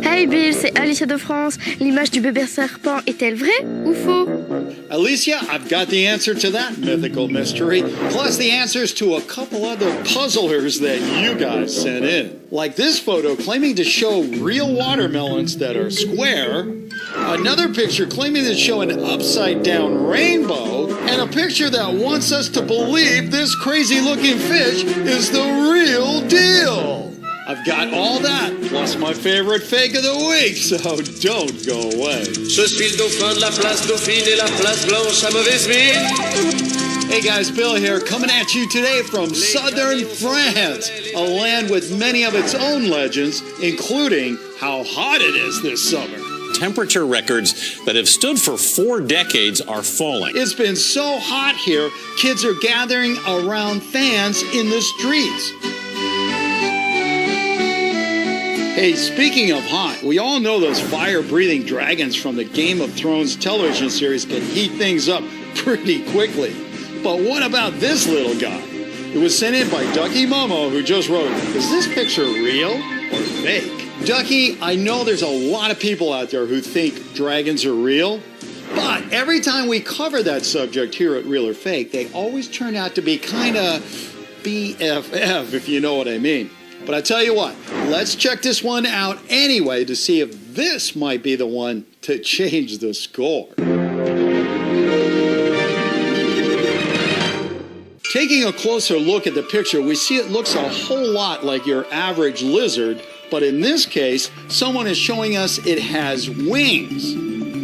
Hey Bill, c'est Alicia de France. L'image du bébé serpent est-elle vraie ou faux? Alicia, I've got the answer to that mythical mystery, plus the answers to a couple other puzzlers that you guys sent in. Like this photo claiming to show real watermelons that are square, another picture claiming to show an upside-down rainbow, and a picture that wants us to believe this crazy-looking fish is the real deal. I've got all that, plus my favorite fake of the week, so don't go away. Je suis le dauphin de la place Dauphine et la place Blanche à mauvaise mine. Hey guys, Bill here, coming at you today from southern France, a land with many of its own legends, including how hot it is this summer. Temperature records that have stood for 4 decades are falling. It's been so hot here, kids are gathering around fans in the streets. Hey, speaking of hot, we all know those fire-breathing dragons from the Game of Thrones television series can heat things up pretty quickly. But what about this little guy? It was sent in by Ducky Momo, who just wrote, is this picture real or fake? Ducky, I know there's a lot of people out there who think dragons are real, but every time we cover that subject here at Real or Fake, they always turn out to be kind of BFF, if you know what I mean. But I tell you what, let's check this one out anyway to see if this might be the one to change the score. Taking a closer look at the picture, we see it looks a whole lot like your average lizard, but in this case, someone is showing us it has wings,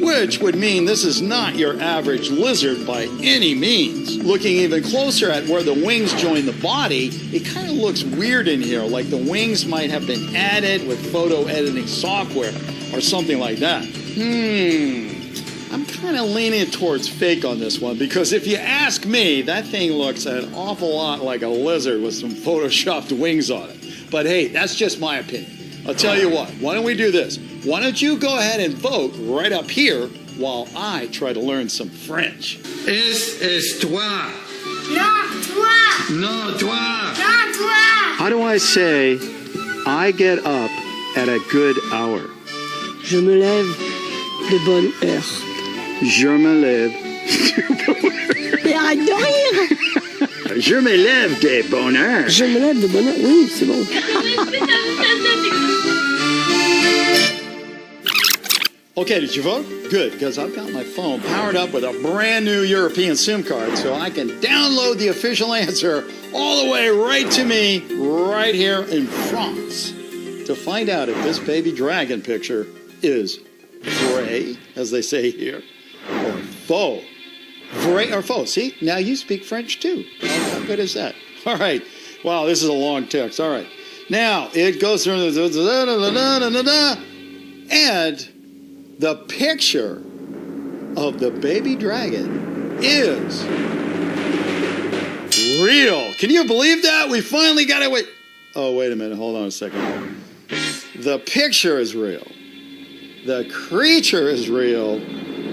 which would mean this is not your average lizard by any means. Looking even closer at where the wings join the body, it kind of looks weird in here, like the wings might have been added with photo editing software or something like that. I'm kind of leaning towards fake on this one, because if you ask me, that thing looks an awful lot like a lizard with some photoshopped wings on it. But hey, that's just my opinion. I'll tell you what, why don't we do this? Why don't you go ahead and vote right up here while I try to learn some French? Es toi. Non, toi. Non, toi. Non, toi. How do I say, I get up at a good hour? Je me lève de bonne heure. Je me lève. Mais arrête de rire! Je me lève de bonne heure. Je me lève de bonne heure. Oui, c'est bon. Okay, did you vote? Good, because I've got my phone powered up with a brand new European SIM card, so I can download the official answer all the way right to me, right here in France, to find out if this baby dragon picture is vrai, as they say here, or faux. Vrai or faux. See, now you speak French too. How good is that? All right. Wow, this is a long text. All right. Now, it goes through the... And the picture of the baby dragon is real. Can you believe that? We finally got it. Oh, wait a minute. Hold on a second. The picture is real. The creature is real.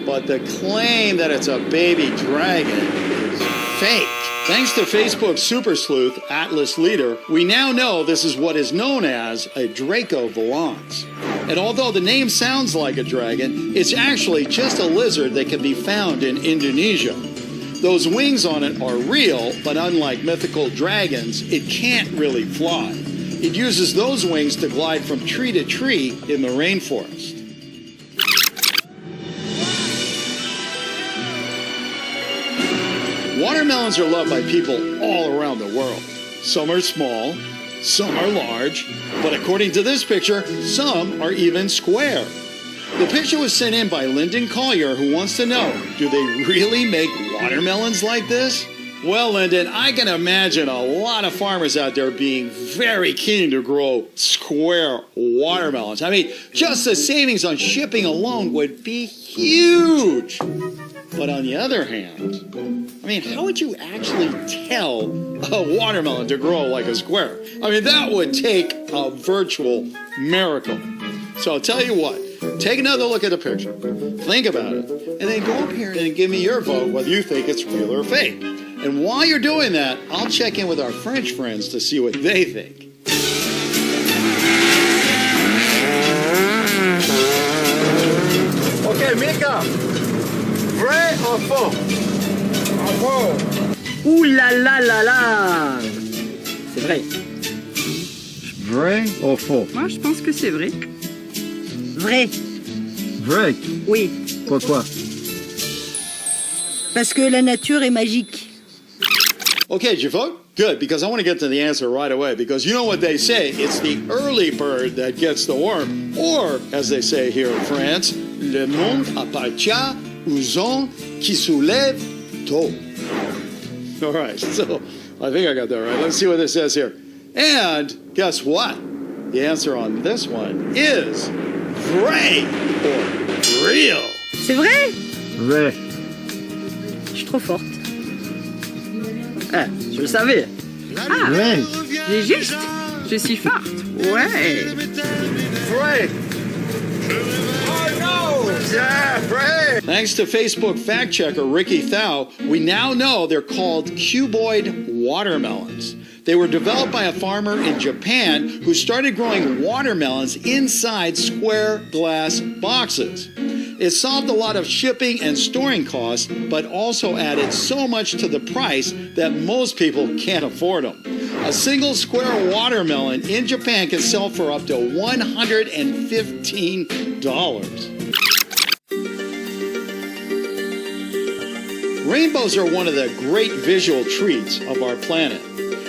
But the claim that it's a baby dragon is fake. Thanks to Facebook super sleuth Atlas Leader, we now know this is what is known as a Draco volans. And although the name sounds like a dragon, it's actually just a lizard that can be found in Indonesia. Those wings on it are real, but unlike mythical dragons, it can't really fly. It uses those wings to glide from tree to tree in the rainforest. Watermelons are loved by people all around the world. Some are small, some are large, but according to this picture, some are even square. The picture was sent in by Lyndon Collier, who wants to know, do they really make watermelons like this? Well, Lyndon, I can imagine a lot of farmers out there being very keen to grow square watermelons. I mean, just the savings on shipping alone would be huge. But on the other hand, I mean, how would you actually tell a watermelon to grow like a square? I mean, that would take a virtual miracle. So I'll tell you what, take another look at the picture, think about it, and then go up here and give me your vote whether you think it's real or fake. And while you're doing that, I'll check in with our French friends to see what they think. ça. Vrai ou faux? Ouh là là là là. C'est vrai. Vrai ou faux? Moi, je pense que c'est vrai. Vrai. Vrai. Oui. Pourquoi? Parce que la nature est magique. Okay, did you vote? Good, because I want to get to the answer right away, because you know what they say, it's the early bird that gets the worm, or, as they say here in France, le monde appartient aux gens qui soulèvent tôt. All right, so I think I got that right. Let's see what this says here. And guess what? The answer on this one is vrai or real. C'est vrai? Vrai. Je suis trop forte. Ah, je le savais. Ah, Vrai. j'ai juste. Je suis forte. Ouais. Vrai. Oh no! Yeah, vrai. Thanks to Facebook fact checker Ricky Thau, we now know they're called cuboid watermelons. They were developed by a farmer in Japan who started growing watermelons inside square glass boxes. It solved a lot of shipping and storing costs, but also added so much to the price that most people can't afford them. A single square watermelon in Japan can sell for up to $115. Rainbows are one of the great visual treats of our planet.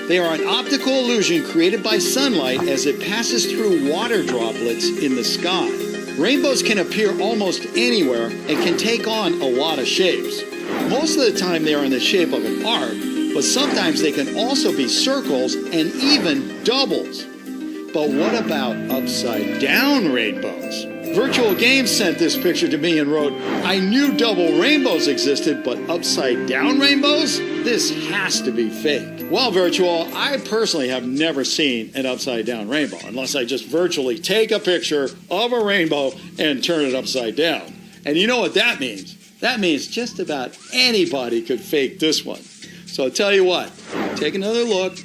They are an optical illusion created by sunlight as it passes through water droplets in the sky. Rainbows can appear almost anywhere and can take on a lot of shapes. Most of the time they are in the shape of an arc, but sometimes they can also be circles and even doubles. But what about upside down rainbows? Virtual Games sent this picture to me and wrote, I knew double rainbows existed, but upside down rainbows? This has to be fake. Well, Virtual, I personally have never seen an upside down rainbow, unless I just virtually take a picture of a rainbow and turn it upside down. And you know what that means? That means just about anybody could fake this one. So I'll tell you what, take another look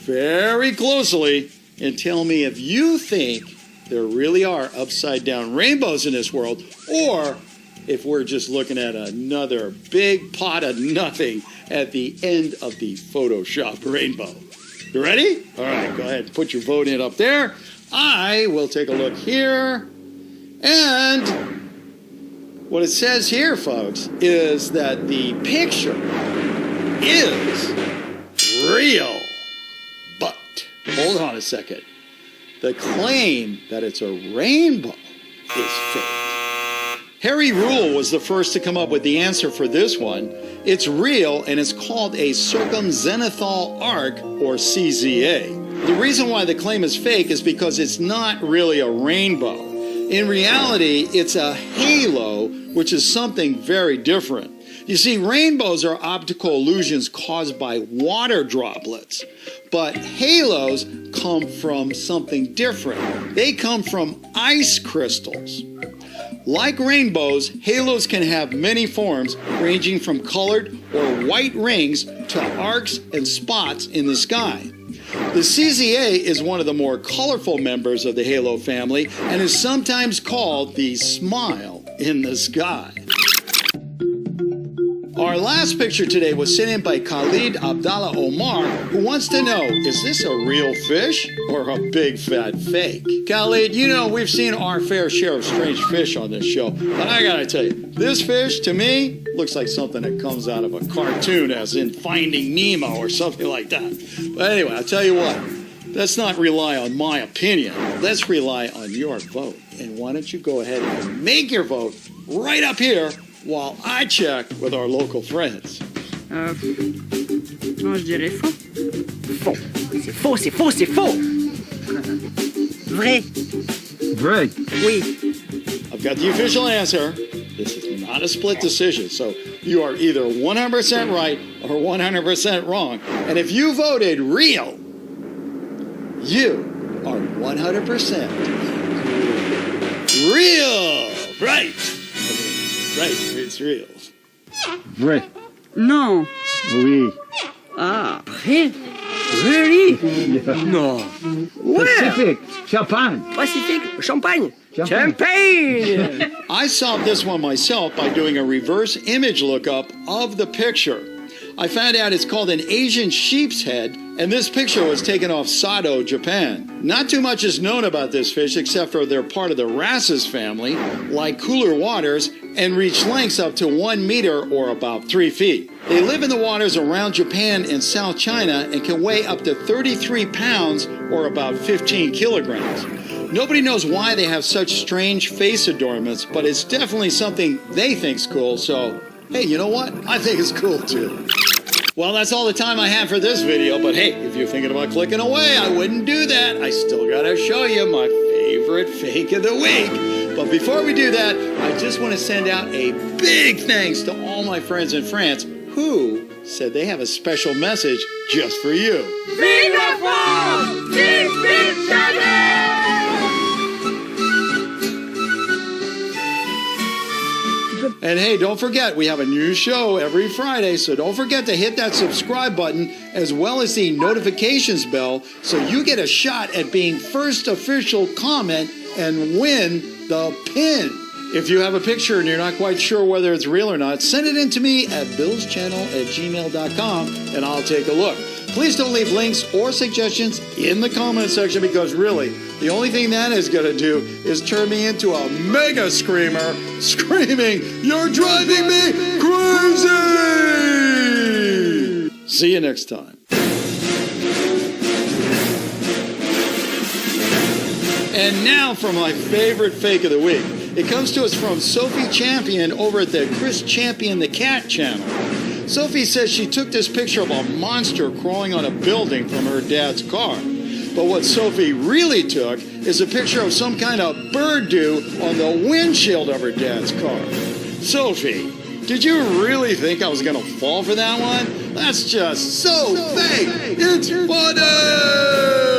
very closely, and tell me if you think there really are upside down rainbows in this world, or if we're just looking at another big pot of nothing at the end of the Photoshop rainbow. You ready? All right, go ahead and put your vote in up there. I will take a look here. And what it says here, folks, is that the picture is real. But, hold on a second. The claim that it's a rainbow is fake. Harry Rule was the first to come up with the answer for this one. It's real, and it's called a circumzenithal arc, or CZA. The reason why the claim is fake is because it's not really a rainbow. In reality, it's a halo, which is something very different. You see, rainbows are optical illusions caused by water droplets, but halos come from something different. They come from ice crystals. Like rainbows, halos can have many forms, ranging from colored or white rings to arcs and spots in the sky. The CZA is one of the more colorful members of the halo family and is sometimes called the smile in the sky. Our last picture today was sent in by Khalid Abdallah Omar, who wants to know, is this a real fish or a big fat fake? Khalid, you know we've seen our fair share of strange fish on this show, but I gotta tell you, this fish, to me, looks like something that comes out of a cartoon, as in Finding Nemo or something like that. But anyway, I'll tell you what, let's not rely on my opinion. Let's rely on your vote. And why don't you go ahead and make your vote right up here while I check with our local friends. Moi, je dirais faux. Faux. C'est faux, c'est faux, c'est faux. Vrai. Vrai. Oui. I've got the official answer. This is not a split decision, so you are either 100% right or 100% wrong. And if you voted real, you are 100% real. Right. Right, it's real. Vrai. Non. Oui. Ah, vrai. Really? Yeah. No. Where? Pacific. Japan. Pacific. Champagne. Champagne. Champagne. I solved this one myself by doing a reverse image lookup of the picture. I found out it's called an Asian sheep's head, and this picture was taken off Sado, Japan. Not too much is known about this fish except for they're part of the wrasses family, like cooler waters, and reach lengths up to 1 meter or about 3 feet. They live in the waters around Japan and South China and can weigh up to 33 pounds or about 15 kilograms. Nobody knows why they have such strange face adornments, but it's definitely something they think's cool, so hey, you know what? I think it's cool too. Well, that's all the time I have for this video, but hey, if you're thinking about clicking away, I wouldn't do that. I still gotta show you my favorite fake of the week. But before we do that, I just want to send out a big thanks to all my friends in France who said they have a special message just for you. Vive la France! Vive, vive Chanel! And hey, don't forget, we have a new show every Friday, so don't forget to hit that subscribe button as well as the notifications bell so you get a shot at being first official comment and win the pin. If you have a picture and you're not quite sure whether it's real or not, send it in to me at billschannel@gmail.com and I'll take a look. Please don't leave links or suggestions in the comment section because really, the only thing that is going to do is turn me into a mega screamer screaming, "You're driving me crazy!" See you next time. And now for my favorite fake of the week. It comes to us from Sophie Champion over at the Chris Champion the Cat channel. Sophie says she took this picture of a monster crawling on a building from her dad's car. But what Sophie really took is a picture of some kind of bird do on the windshield of her dad's car. Sophie, did you really think I was going to fall for that one? That's just so fake. It's funny!